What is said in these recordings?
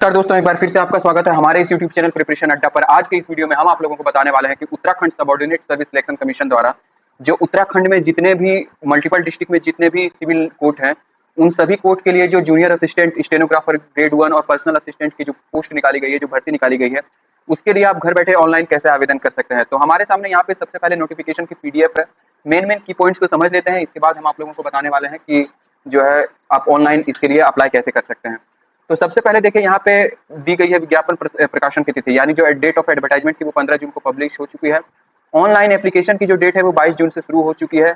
नमस्कार दोस्तों, एक बार फिर से आपका स्वागत है हमारे इस यूट्यूब चैनल प्रिपरेशन अड्डा पर। आज के इस वीडियो में हम आप लोगों को बताने वाले हैं कि Uttarakhand subordinate service selection commission द्वारा जो उत्तराखंड में जितने भी मल्टीपल डिस्ट्रिक्ट में जितने भी सिविल कोर्ट हैं, उन सभी कोर्ट के लिए जो जूनियर असिस्टेंट, स्टेनोग्राफर ग्रेड 1 और पर्सनल असिस्टेंट की जो पोस्ट निकाली गई है, जो भर्ती निकाली गई है, उसके लिए आप घर बैठे ऑनलाइन कैसे आवेदन कर सकते हैं। तो हमारे सामने यहाँ पे सबसे पहले नोटिफिकेशन की पीडीएफ है। मेन की पॉइंट्स को समझ लेते हैं, इसके बाद हम आप लोगों को बताने वाले हैं कि जो है आप ऑनलाइन इसके लिए अप्लाई कैसे कर सकते हैं। तो सबसे पहले देखिए, यहाँ पे दी गई है विज्ञापन प्रकाशन की तिथि, यानी जो डेट ऑफ एडवर्टाइजमेंट की वो 15 जून को पब्लिश हो चुकी है। ऑनलाइन एप्लीकेशन की जो डेट है वो 22 जून से शुरू हो चुकी है।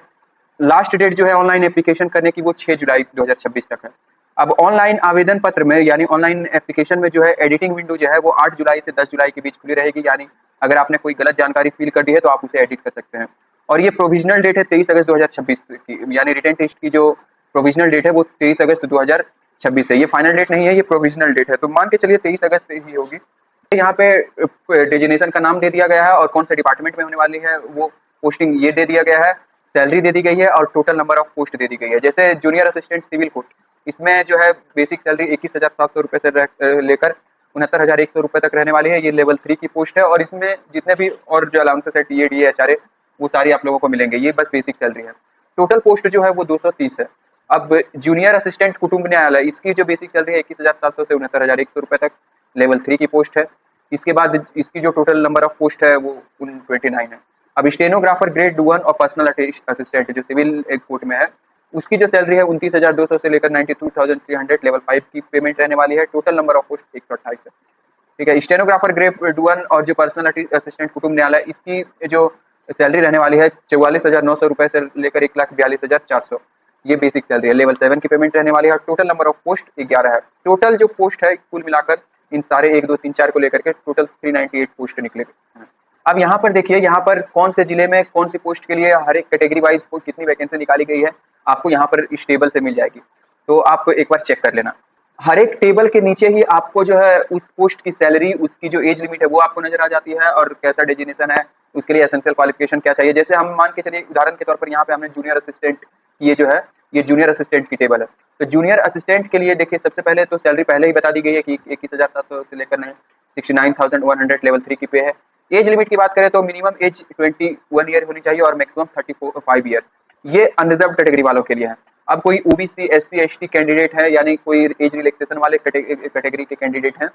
लास्ट डेट जो है ऑनलाइन एप्लीकेशन करने की वो 6 जुलाई 2026 तक है। अब ऑनलाइन आवेदन पत्र में यानी ऑनलाइन एप्लीकेशन में जो है एडिटिंग विंडो जो है वो 8 जुलाई से 10 जुलाई के बीच खुली रहेगी, यानी अगर आपने कोई गलत जानकारी फिल कर दी है तो आप उसे एडिट कर सकते हैं। और ये प्रोविजनल डेट है 23 अगस्त 2026 की, यानी रिटन टेस्ट की जो प्रोविजनल डेट है वो 23 अगस्त 2026 है। ये फाइनल डेट नहीं है, ये प्रोविजनल डेट है, तो मान के चलिए 23 अगस्त ही होगी। यहाँ पे डेजिग्नेशन का नाम दे दिया गया है और कौन से डिपार्टमेंट में होने वाली है वो पोस्टिंग ये दे दिया गया है, सैलरी दे दी गई है और टोटल नंबर ऑफ पोस्ट दे दी गई है। जैसे जूनियर असिस्टेंट सिविल कोर्ट, इसमें जो है बेसिक सैलरी 21,700 रुपये से लेकर 69,100 रुपये तक रहने वाली है। ये लेवल 3 की पोस्ट है और इसमें जितने भी और जो अलाउंसेस है, टीए डी एचआरए, वो सारी आप लोगों को मिलेंगे। ये बस बेसिक सैलरी है। टोटल पोस्ट जो है वो 230 है। अब जूनियर असिस्टेंट कुटुंब न्यायालय, इसकी जो बेसिक सैलरी है 21,700 से 69,100 रुपये तक, लेवल 3 की पोस्ट है। इसके बाद इसकी जो टोटल नंबर ऑफ पोस्ट है वो 29 है। अब स्टेनोग्राफर ग्रेड 1 और पर्सनल असिस्टेंट जो सिविल कोर्ट में है, उसकी जो सैलरी है 29,200 से लेकर 92,300 लेवल 5 की पेमेंट रहने वाली है। टोटल नंबर ऑफ पोस्ट 128 है। ठीक है। स्टेनोग्राफर ग्रेड 1 और जो पर्सनल असिस्टेंट कुटुंब न्यायालय, इसकी जो सैलरी रहने वाली है 44,900 रुपये से लेकर 1,42,400, ये बेसिक सैलरी है। लेवल 7 की पेमेंट रहने वाली है। टोटल नंबर ऑफ पोस्ट 11 है। टोटल जो पोस्ट है कुल मिलाकर इन सारे 1 2 3 4 को लेकर के टोटल 398 पोस्ट निकले हैं। अब यहाँ पर देखिए, यहाँ पर कौन से जिले में कौन सी पोस्ट के लिए हर एक कैटेगरी वाइज कितनी वैकेंसी निकाली गई है, आपको यहाँ पर इस टेबल से मिल जाएगी। तो आप एक बार चेक कर लेना। हर एक टेबल के नीचे ही आपको जो है उस पोस्ट की सैलरी, उसकी जो एज लिमिट है वो आपको नजर आ जाती है और कैसा डेजिग्नेशन है, उसके लिए एसेंशियल क्वालिफिकेशन क्या चाहिए। जैसे हम मान के चलिए उदाहरण के तौर पर यहाँ पे हमने जूनियर असिस्टेंट की, ये जो है ये जूनियर असिस्टेंट की टेबल है। तो जूनियर असिस्टेंट के लिए देखिए, सबसे पहले तो सैलरी पहले ही बता दी गई है कि 21,700 से लेकर 69,100 लेवल 3 की पे है। एज लिमिट की बात करें तो मिनिमम एज 21 ईयर होनी चाहिए और मैक्सिमम 35 ईयर। ये अनरिजर्व कैटेगरी वालों के लिए है। अब कोई ओबीसी, एससी, एसटी कैंडिडेट है, यानी कोई एज रिलैक्सेशन वाले कैटेगरी के कैंडिडेट हैं,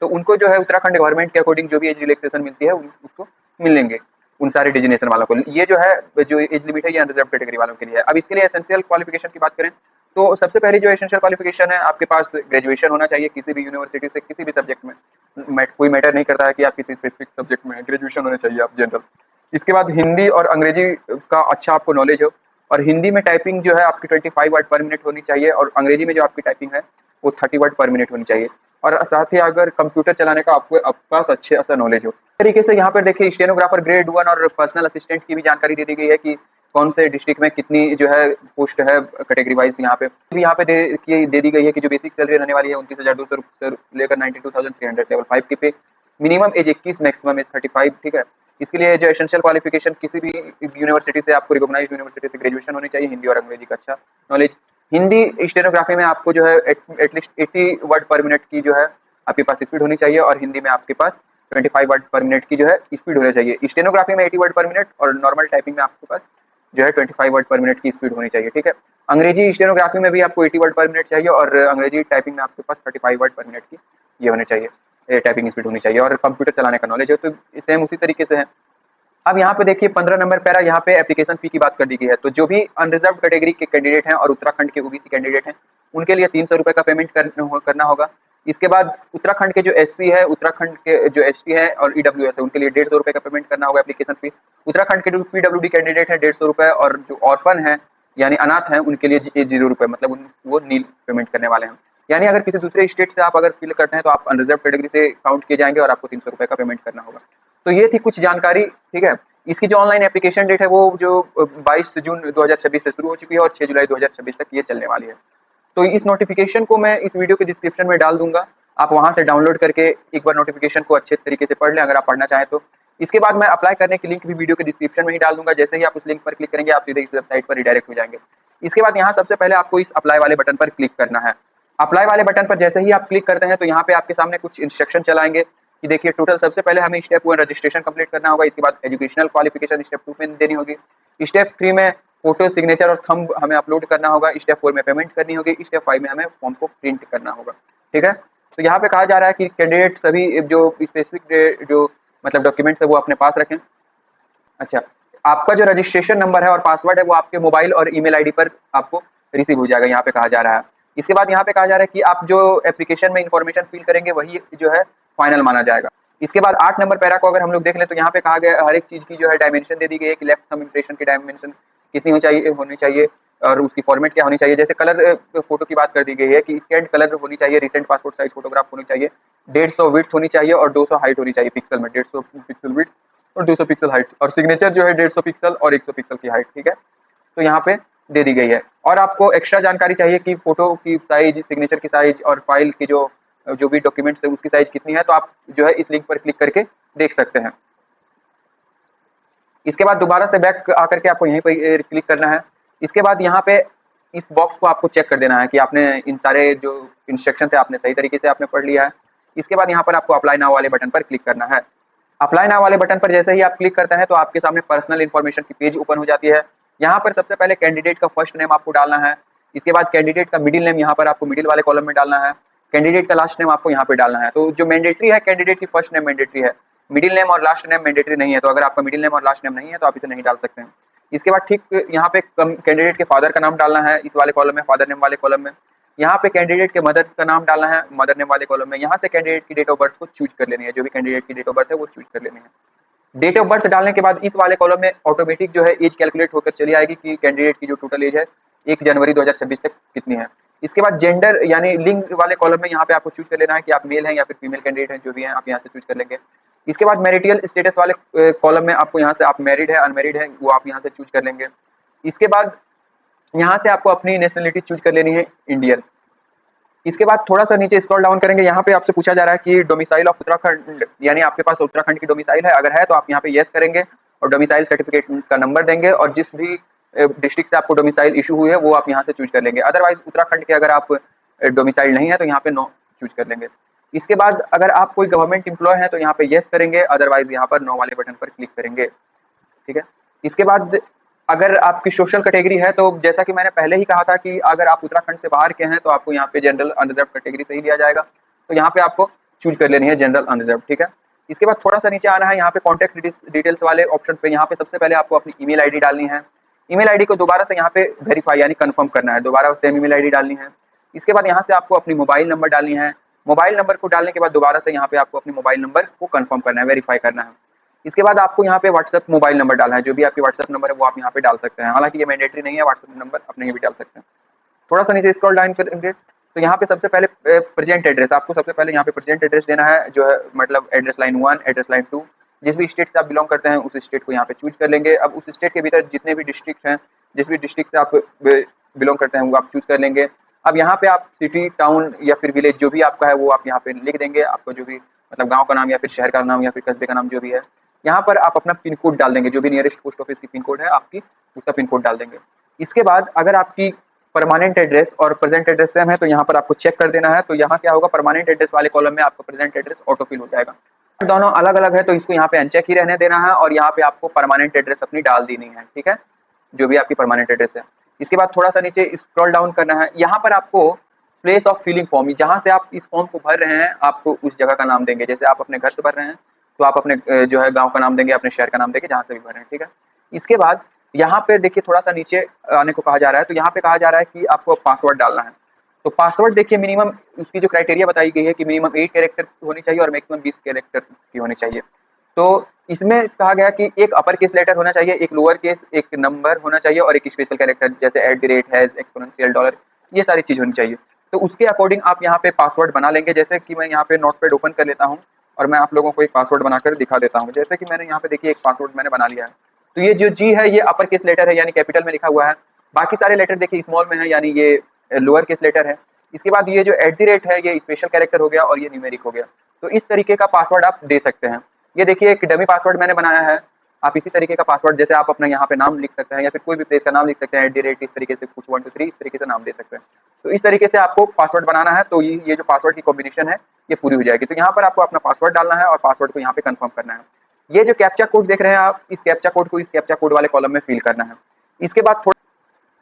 तो उनको जो है उत्तराखंड गवर्नमेंट के अकॉर्डिंग जो भी एज रिलैक्सेशन मिलती है उसको मिलेंगे उन सारे डिजिग्नेशन वालों को। ये जो है जो एज लिमिट है ये अनरिजर्व कैटेगरी वालों के लिए है। अब इसके लिए एसेंशियल क्वालिफिकेशन की बात करें तो सबसे पहले जो एसेंशियल क्वालिफिकेशन है, आपके पास ग्रेजुएशन होना चाहिए किसी भी यूनिवर्सिटी से, किसी भी सब्जेक्ट में। कोई मैटर नहीं करता है कि आप किसी स्पेसिफिक सब्जेक्ट में, ग्रेजुएशन होना चाहिए आप जनरल। इसके बाद हिंदी और अंग्रेजी का अच्छा आपको नॉलेज हो, और हिंदी में टाइपिंग जो है आपकी 25 वर्ड पर मिनट होनी चाहिए और अंग्रेजी में जो आपकी टाइपिंग है वो 30 वर्ड पर मिनट होनी चाहिए। और साथ ही अगर कंप्यूटर चलाने का आपको पास अच्छे ऐसा नॉलेज हो। तरीके से यहाँ पर देखिए, स्टेनोग्राफर ग्रेड 1 और पर्सनल असिस्टेंट की भी जानकारी दे दी गई है कि कौन से डिस्ट्रिक्ट में कितनी जो है पोस्ट है कैटेगरी वाइज। यहाँ पे दे दी गई है कि जो बेसिक सैलरी रहने वाली है 29,200 से लेकर 92,300 लेवल 5 की पे। Minimum age 21, maximum age 35। ठीक है। इसके लिए जो एसेंशियल क्वालिफिकेशन किसी भी यूनिवर्सिटी से, आपको रिकॉग्नाइज्ड यूनिवर्सिटी से ग्रेजुएशन होनी चाहिए, हिंदी और अंग्रेजी का अच्छा नॉलेज। हिंदी स्टेनोग्राफी में आपको जो है एटलीस्ट 80 वर्ड पर मिनट की जो है आपके पास स्पीड होनी चाहिए और हिंदी में आपके पास 25 वर्ड पर मिनट की जो है स्पीड होनी चाहिए। स्टेनोग्राफी में 80 वर्ड पर मिनट और नॉर्मल टाइपिंग में आपके पास जो है 25 वर्ड पर मिनट की स्पीड होनी चाहिए। ठीक है। अंग्रेजी स्टेनोग्राफी में भी आपको 80 वर्ड पर मिनट चाहिए और अंग्रेजी टाइपिंग में आपके पास 35 वर्ड पर मिनट की ये होनी चाहिए, टाइपिंग स्पीड होनी चाहिए और कंप्यूटर चलाने का नॉलेज है। तो सेम उसी तरीके से है। अब यहाँ पे देखिए 15 नंबर पैरा, यहाँ पे एप्लीकेशन फी की बात कर दी गई है। तो जो भी अनरिजर्व कैटेगरी के कैंडिडेट हैं और उत्तराखंड के ओबीसी कैंडिडेट हैं, उनके लिए 300 रुपये का पेमेंट करना होगा। इसके बाद उत्तराखंड के जो एसपी है, उत्तराखंड के जो एसटी है और ईडब्ल्यूएस है, उनके लिए 150 रुपये का पेमेंट करना होगा एप्लीकेशन फी। उत्तराखंड के जो पीडब्ल्यूडी कैंडिडेट है 150 रुपये, और जो ऑर्फन है यानी अनाथ है उनके लिए 0 रुपये, मतलब वो नील पेमेंट करने वाले हैं। यानी अगर किसी दूसरे स्टेट से आप अगर फिल करते हैं तो आप अनरिजर्व कैटेगरी से काउंट किए जाएंगे और आपको 300 रुपये का पेमेंट करना होगा। तो ये थी कुछ जानकारी। ठीक है। इसकी जो ऑनलाइन एप्लीकेशन डेट है वो जो 22 जून 2026 से शुरू हो चुकी है और 6 जुलाई 2026 तक ये चलने वाली है। तो इस नोटिफिकेशन को मैं इस वीडियो के डिस्क्रिप्शन में डाल दूंगा, आप वहां से डाउनलोड करके एक बार नोटिफिकेशन को अच्छे तरीके से पढ़ लें अगर आप पढ़ना चाहें तो। इसके बाद मैं अप्लाई करने की लिंक भी वीडियो के डिस्क्रिप्शन में ही डाल दूंगा। जैसे ही आप उस लिंक पर क्लिक करेंगे आप सीधे इस वेबसाइट पर रिडायरेक्ट हो जाएंगे। इसके बाद यहाँ सबसे पहले आपको इस अप्लाई वाले बटन पर क्लिक करना है। अप्लाई वाले बटन पर जैसे ही आप क्लिक करते हैं तो यहाँ पे आपके सामने कुछ इंस्ट्रक्शन चलाएंगे कि देखिए टोटल सबसे पहले हमें स्टेप 1 रजिस्ट्रेशन कंप्लीट करना होगा, इसके बाद एजुकेशनल क्वालिफिकेशन स्टेप 2 में देनी होगी, स्टेप 3 में फोटो सिग्नेचर और थंब हमें अपलोड करना होगा, स्टेप 4 में पेमेंट करनी होगी, स्टेप 5 में हमें फॉर्म को प्रिंट करना होगा। ठीक है, तो यहाँ पे कहा जा रहा है कि कैंडिडेट सभी जो स्पेसिफिक जो मतलब डॉक्यूमेंट्स है वो अपने पास रखें। अच्छा, आपका जो रजिस्ट्रेशन नंबर है और पासवर्ड है वो आपके मोबाइल और ईमेल आईडी पर आपको रिसीव हो जाएगा, यहाँ पे कहा जा रहा है। इसके बाद यहाँ पे कहा जा रहा है कि आप जो एप्लीकेशन में इन्फॉर्मेशन फिल करेंगे वही जो है फाइनल माना जाएगा। इसके बाद 8 नंबर पैरा को अगर हम लोग देख लें तो यहाँ पे कहा गया हर एक चीज की जो है डायमेंशन दे दी गई है कि लेफ्ट थंब इम्प्रेशन की डायमेंशन कितनी होनी चाहिए और उसकी फॉर्मेट क्या होनी चाहिए। जैसे कलर फोटो की बात कर दी गई है कि स्कैन कलर होनी चाहिए, रिसेंट पासपोर्ट साइज फोटोग्राफ होनी चाहिए, 150 विड्थ होनी चाहिए और 200 हाइट होनी चाहिए पिक्सल में, 150 पिक्सल विड्थ और 200 पिक्सल हाइट, और सिग्नेचर जो है 150 पिक्सल और 100 पिक्सल की हाइट। ठीक है, तो यहाँ पे दे दी गई है। और आपको एक्स्ट्रा जानकारी चाहिए कि फोटो की साइज, सिग्नेचर की साइज और फाइल की जो भी डॉक्यूमेंट्स है उसकी साइज कितनी है, तो आप जो है इस लिंक पर क्लिक करके देख सकते हैं। इसके बाद दोबारा से बैक आकर के आपको यहीं पर क्लिक करना है। इसके बाद यहाँ पे इस बॉक्स को आपको चेक कर देना है कि आपने इन सारे जो इंस्ट्रक्शन थे आपने सही तरीके से आपने पढ़ लिया है। इसके बाद यहाँ पर आपको अप्लाई नाउ वाले बटन पर क्लिक करना है। अप्लाई नाउ वाले बटन पर जैसे ही आप क्लिक करते हैं तो आपके सामने पर्सनल इन्फॉर्मेशन की पेज ओपन हो जाती है। यहाँ पर सबसे पहले कैंडिडेट का फर्स्ट नेम आपको डालना है, इसके बाद कैंडिडेट का मिडिल नेम यहाँ पर आपको मिडिल वाले कॉलम में डालना है, कैंडिडेट का लास्ट नेम आपको यहाँ पे डालना है। तो जो मैंडेटरी है कैंडिडेट की फर्स्ट नेम मैंडेटरी है, मिडिल नेम और लास्ट नेम मैंडेटरी नहीं है, तो अगर आपका मिडिल नेम और लास्ट नेम नहीं है तो आप इसे नहीं डाल सकते हैं। इसके बाद ठीक यहाँ पे कैंडिडेट के फादर का नाम डालना है इस वाले कॉलम में, फादर नेम वाले कॉलम में। यहाँ पे कैंडिडेट के मदर का नाम डालना है मदर नेम वाले कॉलम में। यहाँ से कैंडिडेट की डेट ऑफ बर्थ को चूज कर लेनी है, जो भी कैंडिडेट की डेट ऑफ बर्थ है वो चूज कर लेनी है। डेट ऑफ बर्थ डालने के बाद इस वाले कॉलम में ऑटोमेटिक जो है एज कैलकुलेट होकर चली आएगी कि कैंडिडेट की जो टोटल एज है 1 जनवरी 2026 तक कितनी है। इसके बाद जेंडर यानी लिंग वाले कॉलम में यहाँ पे आपको चूज कर लेना है कि आप मेल हैं या फिर फीमेल कैंडिडेट हैं, जो भी हैं आप यहाँ से चूज कर लेंगे। इसके बाद मैरिटल स्टेटस वाले कॉलम में आपको यहाँ से आप मैरिड है अनमैरिड है वो आप यहाँ से चूज कर लेंगे। इसके बाद यहाँ से आपको अपनी नेशनलिटी चूज कर लेनी है इंडियन। इसके बाद थोड़ा सा नीचे स्क्रॉल डाउन करेंगे, यहाँ पे आपसे पूछा जा रहा है कि डोमिसाइल ऑफ उत्तराखंड, यानी आपके पास उत्तराखंड की डोमिसाइल है, अगर है तो आप यहाँ पे यस करेंगे और डोमिसाइल सर्टिफिकेट का नंबर देंगे और जिस भी डिस्ट्रिक्ट से आपको डोमिसाइल इशू हुई है वो आप यहाँ से चूज कर लेंगे। अदरवाइज उत्तराखंड के अगर आप डोमिसाइल नहीं है तो यहाँ पे नो चूज कर लेंगे। इसके बाद अगर आप कोई गवर्नमेंट एम्प्लॉय है तो यहाँ पे यस करेंगे, अदरवाइज यहाँ पर नो वाले बटन पर क्लिक करेंगे। ठीक है, इसके बाद अगर आपकी सोशल कैटेगरी है तो जैसा कि मैंने पहले ही कहा था कि अगर आप उत्तराखंड से बाहर के हैं तो आपको यहाँ पे जनरल अनरिजर्व कैटेगरी से ही लिया जाएगा, तो यहाँ पे आपको चूज कर लेनी है जनरल अनरिजर्व। ठीक है, इसके बाद थोड़ा सा नीचे आना है, यहाँ पे कॉन्टैक्ट डिटेल्स वाले ऑप्शन पे यहाँ पे सबसे पहले आपको अपनी ईमेल आईडी डालनी है। ईमेल आईडी को दोबारा से यहाँ पे वेरीफाई यानी कंफर्म करना है, दोबारा सेम ईमेल आईडी डालनी है। इसके बाद यहाँ से आपको अपनी मोबाइल नंबर डालनी है। मोबाइल नंबर को डालने के बाद दोबारा से यहाँ पे आपको अपने मोबाइल नंबर को कंफर्म करना है, वेरीफाई करना है। इसके बाद आपको यहाँ पे व्हाट्सएप मोबाइल नंबर डालना है, जो भी आपकी व्हाट्सएप नंबर है वो आप यहाँ पे डाल सकते हैं, हालांकि ये मैंडेटरी नहीं है, व्हाट्सएप नंबर अपने ही भी डाल सकते हैं। थोड़ा सा नीचे स्क्रॉल डाउन करेंगे तो यहाँ पे सबसे पहले प्रेजेंट एड्रेस, आपको सबसे पहले यहाँ पे प्रेजेंट एड्रेस देना है, जो है मतलब एड्रेस लाइन 1 एड्रेस लाइन 2, जिस भी स्टेट से आप बिलोंग करते हैं उस स्टेट को यहाँ पे चूज कर लेंगे। अब उस स्टेट के भीतर जितने भी डिस्ट्रिक्ट हैं, जिस भी डिस्ट्रिक्ट से आप बिलोंग करते हैं वो आप चूज कर लेंगे। अब यहाँ पे आप सिटी टाउन या फिर विलेज जो भी आपका है वो आप यहाँ पे लिख देंगे, आपको जो भी मतलब गाँव का नाम या फिर शहर का नाम या फिर कस्बे का नाम जो भी है। यहाँ पर आप अपना पिन कोड डाल देंगे, जो भी नियरेस्ट पोस्ट ऑफिस की पिन कोड है आपकी उसका पिन कोड डाल देंगे। इसके बाद अगर आपकी परमानेंट एड्रेस और प्रेजेंट एड्रेस सेम है तो यहाँ पर आपको चेक कर देना है, तो यहाँ क्या होगा परमानेंट एड्रेस वाले कॉलम में आपका प्रेजेंट एड्रेस ऑटो फिल हो जाएगा। दोनों अलग अलग है तो इसको यहाँ पे अनचेक ही रहने देना है और यहाँ पे आपको परमानेंट एड्रेस अपनी डाल देनी है। ठीक है, जो भी आपकी परमानेंट एड्रेस है। इसके बाद थोड़ा सा नीचे स्क्रॉल डाउन करना है, यहाँ पर आपको प्लेस ऑफ फिलिंग फॉर्म, जहाँ से आप इस फॉर्म को भर रहे हैं आपको उस जगह का नाम देंगे। जैसे आप अपने घर से भर रहे हैं तो आप अपने जो है गांव का नाम देंगे, अपने शहर का नाम देंगे जहाँ से भी भर रहे हैं। ठीक है, इसके बाद यहाँ पे देखिए थोड़ा सा नीचे आने को कहा जा रहा है, तो यहाँ पे कहा जा रहा है कि आपको पासवर्ड डालना है। तो पासवर्ड देखिए मिनिमम उसकी जो क्राइटेरिया बताई गई है कि मिनिमम 8 कैरेक्टर होनी चाहिए और मैक्सिमम 20 कैरेक्टर की होनी चाहिए। तो इसमें कहा गया कि एक अपर केस लेटर होना चाहिए, एक लोअर केस, एक नंबर होना चाहिए और एक स्पेशल कैरेक्टर जैसे @ हैज एक्सपोनेंशियल डॉलर, ये सारी चीज होनी चाहिए। तो उसके अकॉर्डिंग आप यहाँ पे पासवर्ड बना लेंगे। जैसे कि मैं यहाँ पे नोटपैड ओपन कर लेता हूँ और मैं आप लोगों को एक पासवर्ड बनाकर दिखा देता हूँ। जैसे कि मैंने यहाँ पे देखिए एक पासवर्ड मैंने बना लिया है। तो ये जो जी है ये अपर केस लेटर है यानी कैपिटल में लिखा हुआ है, बाकी सारे लेटर देखिए स्मॉल में है यानी ये लोअर केस लेटर है। इसके बाद ये जो @ है ये स्पेशल कैरेक्टर हो गया और ये न्यूमेरिक हो गया। तो इस तरीके का पासवर्ड आप दे सकते हैं। ये देखिए एक डमी पासवर्ड मैंने बनाया है, आप इसी तरीके का पासवर्ड, जैसे आप अपना यहाँ पे नाम लिख सकते हैं या फिर कोई भी प्लेस का नाम लिख सकते हैं, @ इस तरीके से कुछ 1 2 3 इस तरीके से नाम दे सकते हैं। तो इस तरीके से आपको पासवर्ड बनाना है, तो ये जो पासवर्ड की कॉम्बिनेशन है ये पूरी हो जाएगी। तो यहाँ पर आपको अपना पासवर्ड डालना है और पासवर्ड को यहाँ पे कंफर्म करना है। ये जो कैप्चा कोड देख रहे हैं आप, इस कैप्चा कोड को इस कैप्चा कोड वाले कॉलम में फिल करना है। इसके बाद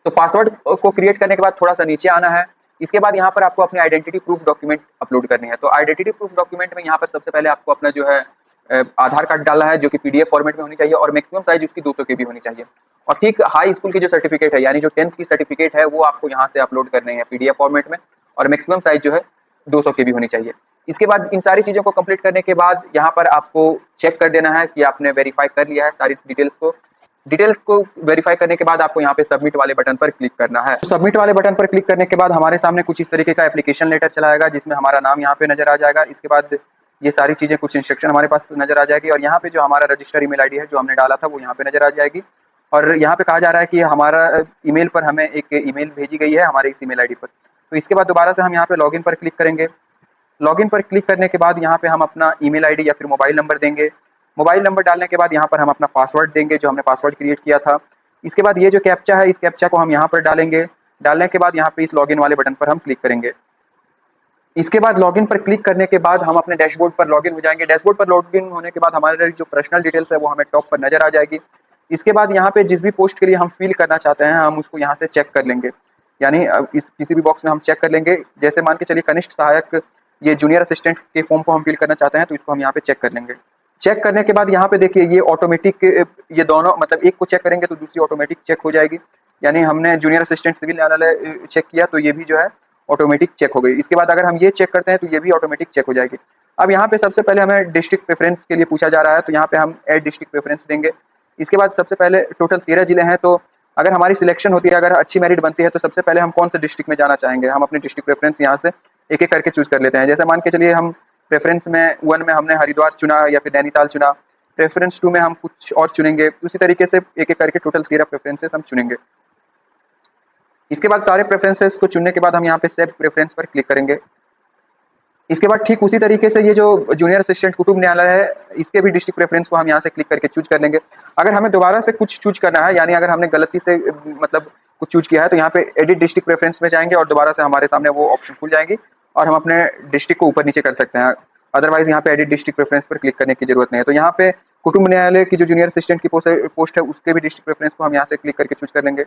तो पासवर्ड को क्रिएट करने के बाद थोड़ा सा नीचे आना है। इसके बाद यहाँ पर आपको अपनी आइडेंटिटी प्रूफ डॉक्यूमेंट अपलोड करनी है। तो आइडेंटिटी प्रूफ डॉक्यूमेंट में यहाँ पर सबसे पहले आपको अपना जो है आधार कार्ड डालना है, जो कि पीडीएफ फॉर्मेट में होनी चाहिए और मैक्सिमम साइज उसकी 200 KB होनी चाहिए। और ठीक हाई स्कूल की जो सर्टिफिकेट है, यानी जो 10th की सर्टिफिकेट है, वो आपको यहाँ से अपलोड करनी है पीडीएफ फॉर्मेट में, और मैक्सिमम साइज जो है 200 KB होनी चाहिए। इसके बाद इन सारी चीज़ों को कंप्लीट करने के बाद यहाँ पर आपको चेक कर देना है कि आपने वेरीफाई कर लिया है सारी डिटेल्स को वेरीफाई करने के बाद आपको यहाँ पे सबमिट वाले बटन पर क्लिक करना है। तो सबमिट वाले बटन पर क्लिक करने के बाद हमारे सामने कुछ इस तरीके का एप्लीकेशन लेटर चला आएगा, जिसमें हमारा नाम यहाँ पे नजर आ जाएगा। इसके बाद ये सारी चीज़ें, कुछ इंस्ट्रक्शन हमारे पास नजर आ जाएगी, और यहाँ पे जो हमारा रजिस्टर ईमेल आईडी है जो हमने डाला था वो यहाँ पे नजर आ जाएगी। और यहाँ पे कहा जा रहा है कि हमारा ईमेल पर हमें एक ईमेल भेजी गई है हमारे इस ईमेल आईडी पर। तो इसके बाद दोबारा से हम यहाँ पे लॉगिन पर क्लिक करेंगे। लॉगिन पर क्लिक करने के बाद यहाँ पे हम अपना ईमेल आईडी या फिर मोबाइल नंबर देंगे। मोबाइल नंबर डालने के बाद यहाँ पर हम अपना पासवर्ड देंगे जो हमने पासवर्ड क्रिएट किया था। इसके बाद ये जो कैप्चा है, इस कैप्चा को हम यहाँ पर डालेंगे। डालने के बाद यहाँ पे इस लॉगिन वाले बटन पर हम क्लिक करेंगे। इसके बाद लॉगिन पर क्लिक करने के बाद हम अपने डैशबोर्ड पर लॉगिन हो जाएंगे। डैशबोर्ड पर लॉगिन होने के बाद हमारे जो पर्सनल डिटेल्स है वो हमें टॉप पर नजर आ जाएगी। इसके बाद यहाँ पे जिस भी पोस्ट के लिए हम फिल करना चाहते हैं, हम उसको यहाँ से चेक कर लेंगे। यानी इस किसी भी बॉक्स में हम चेक कर लेंगे। जैसे मान के चलिए कनिष्ठ सहायक, ये जूनियर असिस्टेंट के फॉर्म को हम फिल करना चाहते हैं, तो इसको हम यहाँ पे चेक कर लेंगे। चेक करने के बाद यहाँ पे देखिए ये ऑटोमेटिक, ये दोनों मतलब एक को चेक करेंगे तो दूसरी ऑटोमेटिक चेक हो जाएगी। यानी हमने जूनियर असिस्टेंट सिविल न्यायालय चेक किया तो ये भी जो है ऑटोमेटिक चेक हो गई। इसके बाद अगर हम ये चेक करते हैं तो ये भी ऑटोमेटिक चेक हो जाएगी। अब यहाँ पे सबसे पहले हमें डिस्ट्रिक्ट प्रेफरेंस के लिए पूछा जा रहा है, तो यहाँ पे हम ऐड डिस्ट्रिक्ट प्रेफरेंस देंगे। इसके बाद सबसे पहले टोटल 13 जिले हैं, तो अगर हमारी सिलेक्शन होती है, अगर अच्छी मेरिट बनती है, तो सबसे पहले हम कौन से डिस्ट्रिक्ट में जाना चाहेंगे, हम अपने डिस्ट्रिक्ट प्रेफरेंस यहाँ से एक एक करके चूज कर लेते हैं। जैसे मान के चलिए हम प्रेफरेंस में 1 में हमने हरिद्वार चुना या फिर नैनीताल चुना, प्रेफरेंस 2 में हम कुछ और चुनेंगे। उसी तरीके से एक एक करके टोटल 13 प्रेफरेंसेस हम चुनेंगे। इसके बाद सारे प्रेफरेंसेस को चुनने के बाद हम यहाँ पे सेव प्रेफरेंस पर क्लिक करेंगे। इसके बाद ठीक उसी तरीके से ये जो जूनियर असिस्टेंट कुटुंब न्यायालय है, इसके भी डिस्ट्रिक्ट प्रेफरेंस को हम यहाँ से क्लिक करके चूज कर लेंगे। अगर हमें दोबारा से कुछ चूज करना है, यानी अगर हमने गलती से मतलब कुछ चूज किया है, तो यहाँ पे एडिट डिस्ट्रिक्ट प्रेफरेंस में जाएंगे और दोबारा से हमारे सामने वो ऑप्शन खुल जाएंगी और हम अपने डिस्ट्रिक्ट को ऊपर नीचे कर सकते हैं। अदरवाइज यहाँ पे एडिट डिस्ट्रिक्ट प्रेफरेंस पर क्लिक करने की जरूरत नहीं है। तो यहाँ पे कुटुंब न्यायालय की जो जूनियर असिस्टेंट की पोस्ट है, उसके भी डिस्ट्रिक्ट प्रेफरेंस को हम यहाँ से क्लिक करके चूज कर लेंगे।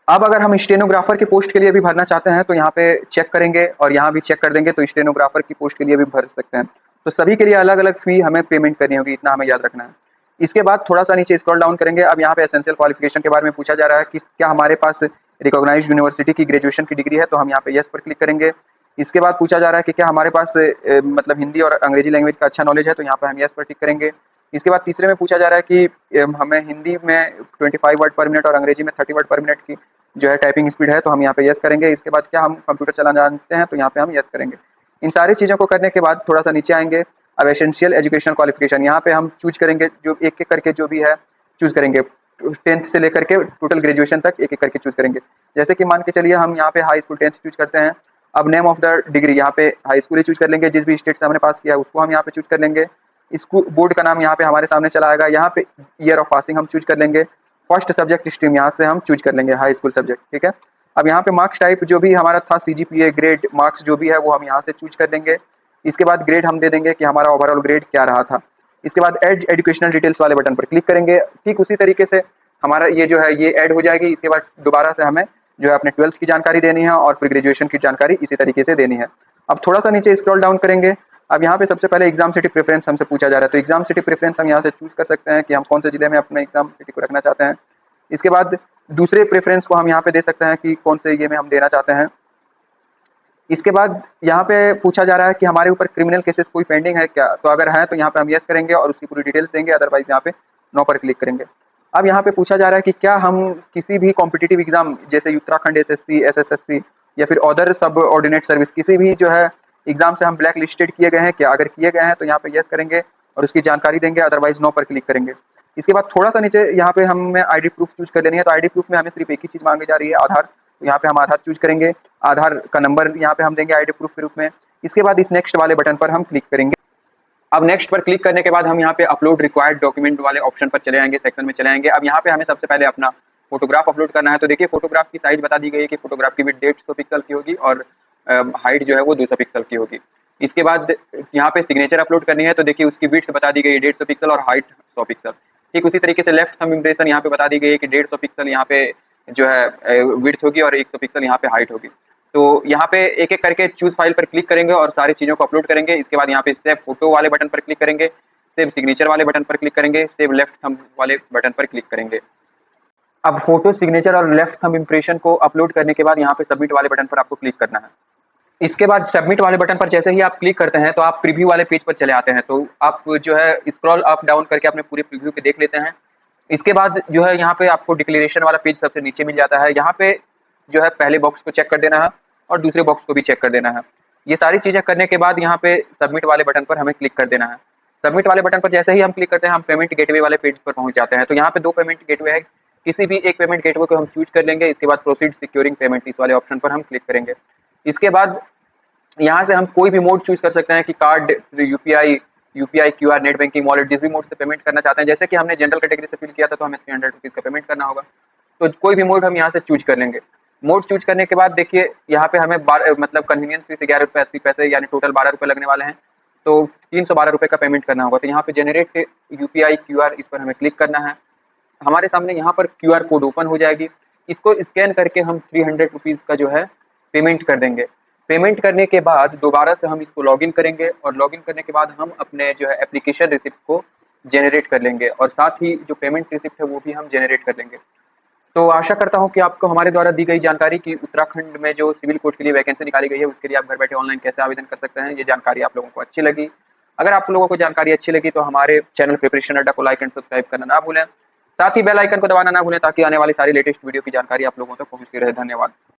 अब अगर हम स्टेनोग्राफर की पोस्ट के लिए भी भरना चाहते हैं, तो यहाँ पे चेक करेंगे और यहाँ भी चेक कर देंगे, तो स्टेनोग्राफर की पोस्ट के लिए भी भर सकते हैं। तो सभी के लिए अलग अलग फी हमें पेमेंट करनी होगी, इतना हमें याद रखना है। इसके बाद थोड़ा सा नीचे स्क्रॉल डाउन करेंगे। अब यहाँ पे एसेंशियल क्वालिफिकेशन के बारे में पूछा जा रहा है कि क्या हमारे पास रिकॉग्नाइज्ड यूनिवर्सिटी की ग्रेजुएशन की डिग्री है, तो हम यहाँ पे यस पर क्लिक करेंगे। इसके बाद पूछा जा रहा है कि क्या हमारे पास मतलब हिंदी और अंग्रेजी लैंग्वेज का अच्छा नॉलेज है, तो यहाँ पे हम यस पर टिक करेंगे। इसके बाद तीसरे में पूछा जा रहा है कि हमें हिंदी में 25 वर्ड पर मिनट और अंग्रेजी में 30 वर्ड पर मिनट की जो है टाइपिंग स्पीड है, तो हम यहाँ पे यस करेंगे। इसके बाद क्या हम कंप्यूटर चलाना जानते हैं, तो यहाँ पे हम यस करेंगे। इन सारी चीज़ों को करने के बाद थोड़ा सा नीचे आएंगे। अब एसेंशियल एजुकेशनल क्वालिफिकेशन यहाँ पे हम चूज करेंगे, जो एक एक करके जो भी है चूज करेंगे। 10th से लेकर के टोटल ग्रेजुएशन तक एक एक करके चूज करेंगे। जैसे कि मान के चलिए हम यहाँ पे हाई स्कूल 10th चूज करते हैं। अब नेम ऑफ द डिग्री यहाँ पे हाई स्कूल ही चूज कर लेंगे, जिस भी स्टेट से हमने पास किया है उसको हम यहाँ पे चूज कर लेंगे। स्कूल बोर्ड का नाम यहाँ पे हमारे सामने चला आएगा। यहाँ पे ईयर ऑफ पासिंग हम चूज कर लेंगे। फर्स्ट सब्जेक्ट स्ट्रीम यहाँ से हम चूज कर लेंगे, हाई स्कूल सब्जेक्ट, ठीक है। अब यहाँ पे मार्क्स टाइप जो भी हमारा था, CGPA ग्रेड मार्क्स जो भी है वो हम यहाँ से चूज कर देंगे। इसके बाद ग्रेड हम दे देंगे कि हमारा ओवरऑल ग्रेड क्या रहा था। इसके बाद ऐड एजुकेशनल डिटेल्स वाले बटन पर क्लिक करेंगे। ठीक उसी तरीके से हमारा ये जो है ये ऐड हो जाएगी। इसके बाद दोबारा से हमें जो है अपने 12th की जानकारी देनी है और फिर ग्रेजुएशन की जानकारी इसी तरीके से देनी है। अब थोड़ा सा नीचे स्क्रॉल डाउन करेंगे। अब यहाँ पे सबसे पहले एग्जाम सिटी प्रेफरेंस हमसे पूछा जा रहा है, तो एग्जाम सिटी प्रेफरेंस हम यहाँ से चूज कर सकते हैं कि हम कौन से जिले में अपने एग्जाम सिटी को रखना चाहते हैं। इसके बाद दूसरे प्रेफरेंस को हम यहाँ पे दे सकते हैं कि कौन से ये में हम देना चाहते हैं। इसके बाद यहाँ पे पूछा जा रहा है कि हमारे ऊपर क्रिमिनल केसेस कोई पेंडिंग है क्या, तो अगर है तो यहाँ पे हम यस करेंगे और उसकी पूरी डिटेल्स देंगे, अदरवाइज यहाँ पे नो पर क्लिक करेंगे। अब यहाँ पे पूछा जा रहा है कि क्या हम किसी भी कॉम्पिटिटिव एग्जाम जैसे उत्तराखंड SSC SSSC या फिर अदर सब ऑर्डिनेट सर्विस किसी भी जो है एग्जाम से हम ब्लैक लिस्टेड किए गए हैं क्या, अगर किए गए हैं तो यहाँ पे यस करेंगे और उसकी जानकारी देंगे, अदरवाइज नो पर क्लिक करेंगे। इसके बाद थोड़ा सा नीचे यहाँ पे हमें ID प्रूफ चूज कर लेनी है। तो ID प्रूफ में हमें सिर्फ एक ही चीज़ मांगी जा रही है, आधार। तो यहाँ पे हम आधार चूज करेंगे, आधार का नंबर यहाँ पे हम देंगे ID प्रूफ के रूप में। इसके बाद इस नेक्स्ट वाले बटन पर हम क्लिक करेंगे। अब नेक्स्ट पर क्लिक करने के बाद हम यहाँ पे अपलोड रिक्वायर्ड डॉक्यूमेंट वाले ऑप्शन पर चले आएंगे, सेक्शन में चले आएंगे। अब यहाँ पे हमें सबसे पहले अपना फोटोग्राफ अपलोड करना है। तो देखिए फोटोग्राफ की साइज बता दी गई है कि फोटोग्राफ की विड्थ 150 पिक्सल की होगी और हाइट जो है वो 200 पिक्सल की होगी। इसके बाद यहाँ पे सिग्नेचर अपलोड करनी है। तो देखिए उसकी विड्थ बता दी गई है 150 पिक्सल और हाइट 100 पिक्सल। ठीक उसी तरीके से लेफ्ट थंब इम्प्रेशन यहाँ पे बता दी गई है कि 150 पिक्सल यहाँ पे जो है विड्थ होगी और 100 पिक्सल यहाँ पे हाइट होगी। तो यहाँ पे एक एक करके चूज फाइल पर क्लिक करेंगे और सारी चीज़ों को अपलोड करेंगे। इसके बाद यहाँ पे सेव फोटो वाले बटन पर क्लिक करेंगे, सेव सिग्नेचर वाले बटन पर क्लिक करेंगे, सेव लेफ्ट थंब वाले बटन पर क्लिक करेंगे। अब फोटो सिग्नेचर और लेफ्ट थंब इम्प्रेशन को अपलोड करने के बाद यहाँ पे सबमिट वाले बटन पर आपको क्लिक करना है। इसके बाद सबमिट वाले बटन पर जैसे ही आप क्लिक करते हैं तो आप प्रीव्यू वाले पेज पर चले आते हैं। तो आप जो है स्क्रॉल अप डाउन करके अपने पूरे प्रीव्यू के देख लेते हैं। इसके बाद जो है यहाँ पे आपको डिक्लेरेशन वाला पेज सबसे नीचे मिल जाता है। यहाँ पे जो है पहले बॉक्स को चेक कर देना है और दूसरे बॉक्स को भी चेक कर देना है। ये सारी चीज़ें करने के बाद यहाँ पे सबमिट वाले बटन पर हमें क्लिक कर देना है। सबमिट वाले बटन पर जैसे ही हम क्लिक करते हैं हम पेमेंट गेटवे वाले पेज पर पहुंच जाते हैं। तो यहाँ पे 2 पेमेंट गेटवे है, किसी भी एक पेमेंट गेटवे को हम चूज कर लेंगे। इसके बाद प्रोसीड सिक्योरिंग पेमेंट इस वाले ऑप्शन पर हम क्लिक करेंगे। इसके बाद यहाँ से हम कोई भी मोड चूज कर सकते हैं कि card, UPI, QR, net banking, wallet, जिस भी मोड से पेमेंट करना चाहते हैं। जैसे कि हमने जनरल कैटेगरी से फिल किया था तो हमें 300 रुपीज़ का पेमेंट करना होगा। तो कोई भी मोड हम यहाँ से चूज कर लेंगे। मोड चूज करने के बाद देखिए यहाँ पे हमें मतलब कन्वीनियंस फीस 11 रुपये 80 पैसे यानी टोटल 12 रुपये लगने वाले हैं। तो 312 रुपये का पेमेंट करना होगा। तो यहाँ पे जनरेट यूपीआई क्यूआर इस पर हमें क्लिक करना है। हमारे सामने यहाँ पर क्यूआर कोड ओपन हो जाएगी। इसको स्कैन करके हम 300 रुपीज़ का जो है पेमेंट कर देंगे। पेमेंट करने के बाद दोबारा से हम इसको लॉगिन करेंगे और लॉगिन करने के बाद हम अपने जो है एप्लीकेशन रिसिप्ट को जनरेट कर लेंगे और साथ ही जो पेमेंट रिसिप्ट है वो भी हम जनरेट कर लेंगे। तो आशा करता हूँ कि आपको हमारे द्वारा दी गई जानकारी कि उत्तराखंड में जो सिविल कोर्ट के लिए वैकेंसी निकाली गई है उसके लिए आप घर बैठे ऑनलाइन कैसे आवेदन कर सकते हैं, ये जानकारी आप लोगों को अच्छी लगी। अगर आप लोगों को जानकारी अच्छी लगी तो हमारे चैनल प्रिपरेशन अड्डा को लाइक एंड सब्सक्राइब करना ना भूलें। साथ ही बेल आइकन को दबाना ना भूलें ताकि आने वाली सारी लेटेस्ट वीडियो की जानकारी आप लोगों तक पहुंचती रहे। धन्यवाद।